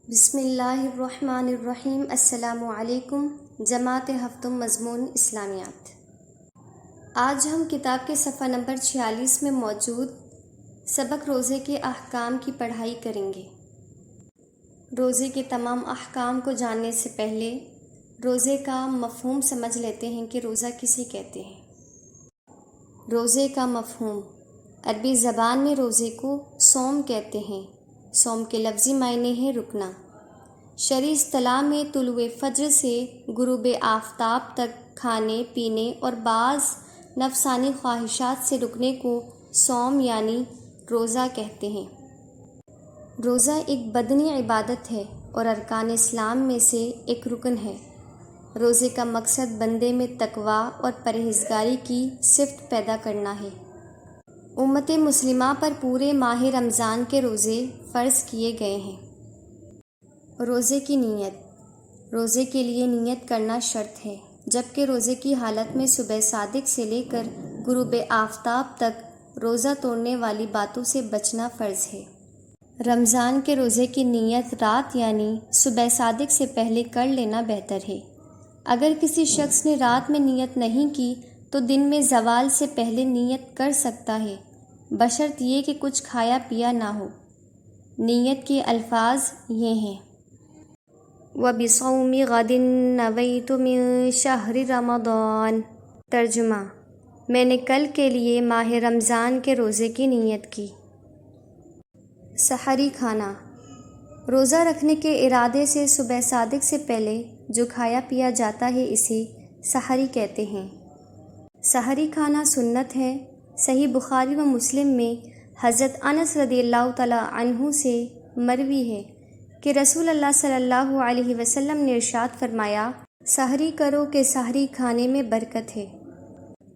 بسم اللہ الرحمن الرحیم۔ السلام علیکم۔ جماعت ہفتم مضمون اسلامیات۔ آج ہم کتاب کے صفحہ نمبر 46 میں موجود سبق روزے کے احکام کی پڑھائی کریں گے۔ روزے کے تمام احکام کو جاننے سے پہلے روزے کا مفہوم سمجھ لیتے ہیں کہ روزہ کسے کہتے ہیں۔ روزے کا مفہوم: عربی زبان میں روزے کو صوم کہتے ہیں۔ صوم کے لفظی معنی ہے رکنا۔ شرعی اصطلاح میں طلوع فجر سے غروب آفتاب تک کھانے پینے اور بعض نفسانی خواہشات سے رکنے کو صوم یعنی روزہ کہتے ہیں۔ روزہ ایک بدنی عبادت ہے اور ارکان اسلام میں سے ایک رکن ہے۔ روزے کا مقصد بندے میں تقویٰ اور پرہیزگاری کی صفت پیدا کرنا ہے۔ امت مسلمہ پر پورے ماہ رمضان کے روزے فرض کیے گئے ہیں۔ روزے کی نیت: روزے کے لیے نیت کرنا شرط ہے، جبکہ روزے کی حالت میں صبح صادق سے لے کر غروب آفتاب تک روزہ توڑنے والی باتوں سے بچنا فرض ہے۔ رمضان کے روزے کی نیت رات یعنی صبح صادق سے پہلے کر لینا بہتر ہے۔ اگر کسی شخص نے رات میں نیت نہیں کی تو دن میں زوال سے پہلے نیت کر سکتا ہے، بشرط یہ کہ کچھ کھایا پیا نہ ہو۔ نیت کے الفاظ یہ ہیں: وَبِصَوْمِ غَدٍ نَوَيْتُ مِن شَهْرِ رَمَضَانَ۔ ترجمہ: میں نے کل کے لیے ماہ رمضان کے روزے کی نیت کی۔ سحری کھانا: روزہ رکھنے کے ارادے سے صبح صادق سے پہلے جو کھایا پیا جاتا ہے اسے سحری کہتے ہیں۔ سحری کھانا سنت ہے۔ صحیح بخاری و مسلم میں حضرت انس رضی اللہ تعالیٰ عنہ سے مروی ہے کہ رسول اللہ صلی اللہ علیہ وسلم نے ارشاد فرمایا، سحری کرو کہ سحری کھانے میں برکت ہے۔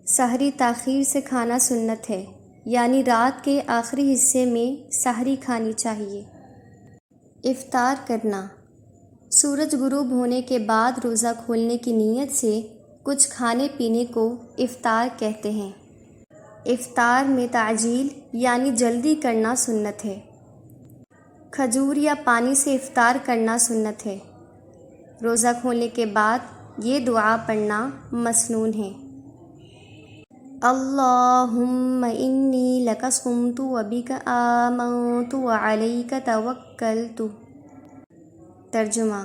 سحری تاخیر سے کھانا سنت ہے، یعنی رات کے آخری حصے میں سحری کھانی چاہیے۔ افطار کرنا: سورج غروب ہونے کے بعد روزہ کھولنے کی نیت سے کچھ کھانے پینے کو افطار کہتے ہیں۔ افطار میں تعجیل یعنی جلدی کرنا سنت ہے۔ کھجور یا پانی سے افطار کرنا سنت ہے۔ روزہ کھولنے کے بعد یہ دعا پڑھنا مسنون ہے: اللہم انی لک صمت وبک آمنت وعلیک توکلت۔ ترجمہ: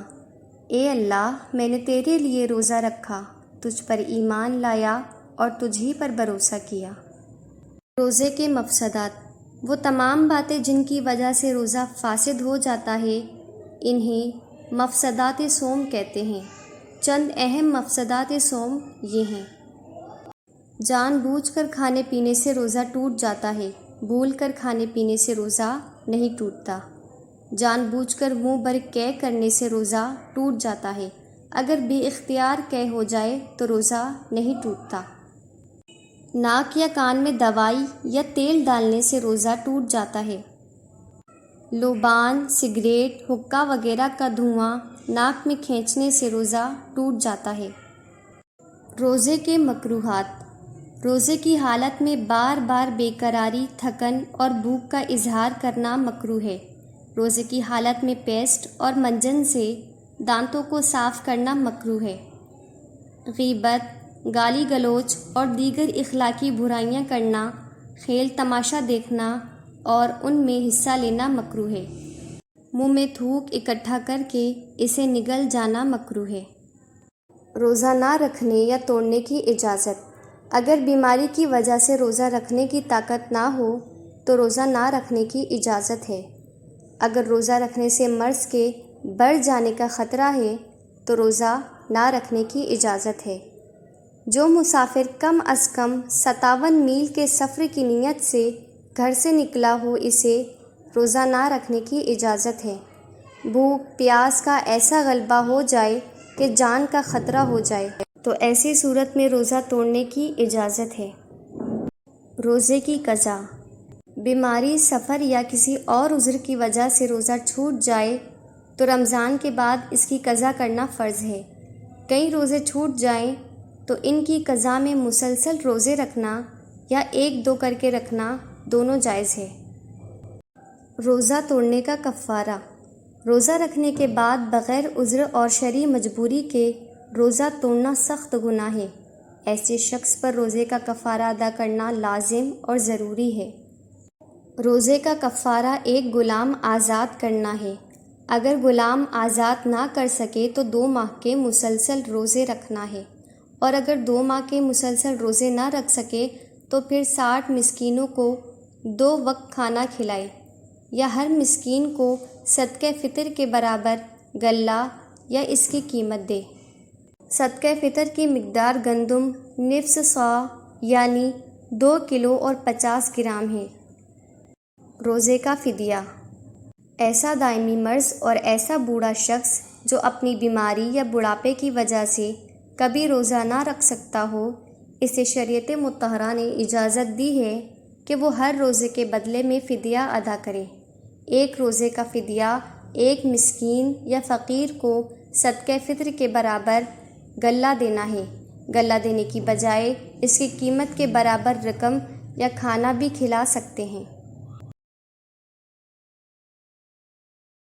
اے اللہ، میں نے تیرے لیے روزہ رکھا، تجھ پر ایمان لایا اور تجھ ہی پر بھروسہ کیا۔ روزے کے مفسدات: وہ تمام باتیں جن کی وجہ سے روزہ فاسد ہو جاتا ہے انہیں مفسدات صوم کہتے ہیں۔ چند اہم مفسدات صوم یہ ہیں: جان بوجھ کر کھانے پینے سے روزہ ٹوٹ جاتا ہے، بھول کر کھانے پینے سے روزہ نہیں ٹوٹتا۔ جان بوجھ کر منہ بھر قے کرنے سے روزہ ٹوٹ جاتا ہے، اگر بے اختیار قے ہو جائے تو روزہ نہیں ٹوٹتا۔ ناک یا کان میں دوائی یا تیل ڈالنے سے روزہ ٹوٹ جاتا ہے۔ لوبان، سگریٹ، حقہ وغیرہ کا دھواں ناک میں کھینچنے سے روزہ ٹوٹ جاتا ہے۔ روزے کے مکروہات: روزے کی حالت میں بار بار بے قراری، تھکن اور بھوک کا اظہار کرنا مکروہ ہے۔ روزے کی حالت میں پیسٹ اور منجن سے دانتوں کو صاف کرنا مکروہ ہے۔ غیبت، گالی گلوچ اور دیگر اخلاقی برائیاں کرنا، کھیل تماشا دیکھنا اور ان میں حصہ لینا مکروہ ہے۔ منہ میں تھوک اکٹھا کر کے اسے نگل جانا مکروہ ہے۔ روزہ نہ رکھنے یا توڑنے کی اجازت: اگر بیماری کی وجہ سے روزہ رکھنے کی طاقت نہ ہو تو روزہ نہ رکھنے کی اجازت ہے۔ اگر روزہ رکھنے سے مرض کے بڑھ جانے کا خطرہ ہے تو روزہ نہ رکھنے کی اجازت ہے۔ جو مسافر کم از کم 57 میل کے سفر کی نیت سے گھر سے نکلا ہو اسے روزہ نہ رکھنے کی اجازت ہے۔ بھوک پیاس کا ایسا غلبہ ہو جائے کہ جان کا خطرہ ہو جائے تو ایسی صورت میں روزہ توڑنے کی اجازت ہے۔ روزے کی قضا: بیماری، سفر یا کسی اور عذر کی وجہ سے روزہ چھوٹ جائے تو رمضان کے بعد اس کی قضا کرنا فرض ہے۔ کئی روزے چھوٹ جائیں تو ان کی قضا میں مسلسل روزے رکھنا یا ایک دو کر کے رکھنا دونوں جائز ہے۔ روزہ توڑنے کا کفارہ: روزہ رکھنے کے بعد بغیر عذر اور شرعی مجبوری کے روزہ توڑنا سخت گناہ ہے۔ ایسے شخص پر روزے کا کفارہ ادا کرنا لازم اور ضروری ہے۔ روزے کا کفارہ ایک غلام آزاد کرنا ہے۔ اگر غلام آزاد نہ کر سکے تو 2 ماہ کے مسلسل روزے رکھنا ہے، اور اگر 2 ماہ کے مسلسل روزے نہ رکھ سکے تو پھر 60 مسکینوں کو 2 وقت کھانا کھلائے، یا ہر مسکین کو صدقہ فطر کے برابر غلہ یا اس کی قیمت دے۔ صدقہ فطر کی مقدار گندم نصف صاع یعنی 2 کلو اور 50 گرام ہے۔ روزے کا فدیہ: ایسا دائمی مرض اور ایسا بوڑھا شخص جو اپنی بیماری یا بڑھاپے کی وجہ سے کبھی روزہ نہ رکھ سکتا ہو، اسے شریعت مطہرہ نے اجازت دی ہے کہ وہ ہر روزے کے بدلے میں فدیہ ادا کرے۔ ایک روزے کا فدیہ ایک مسکین یا فقیر کو صدقہ فطر کے برابر غلہ دینا ہے۔ غلہ دینے کی بجائے اس کی قیمت کے برابر رقم یا کھانا بھی کھلا سکتے ہیں۔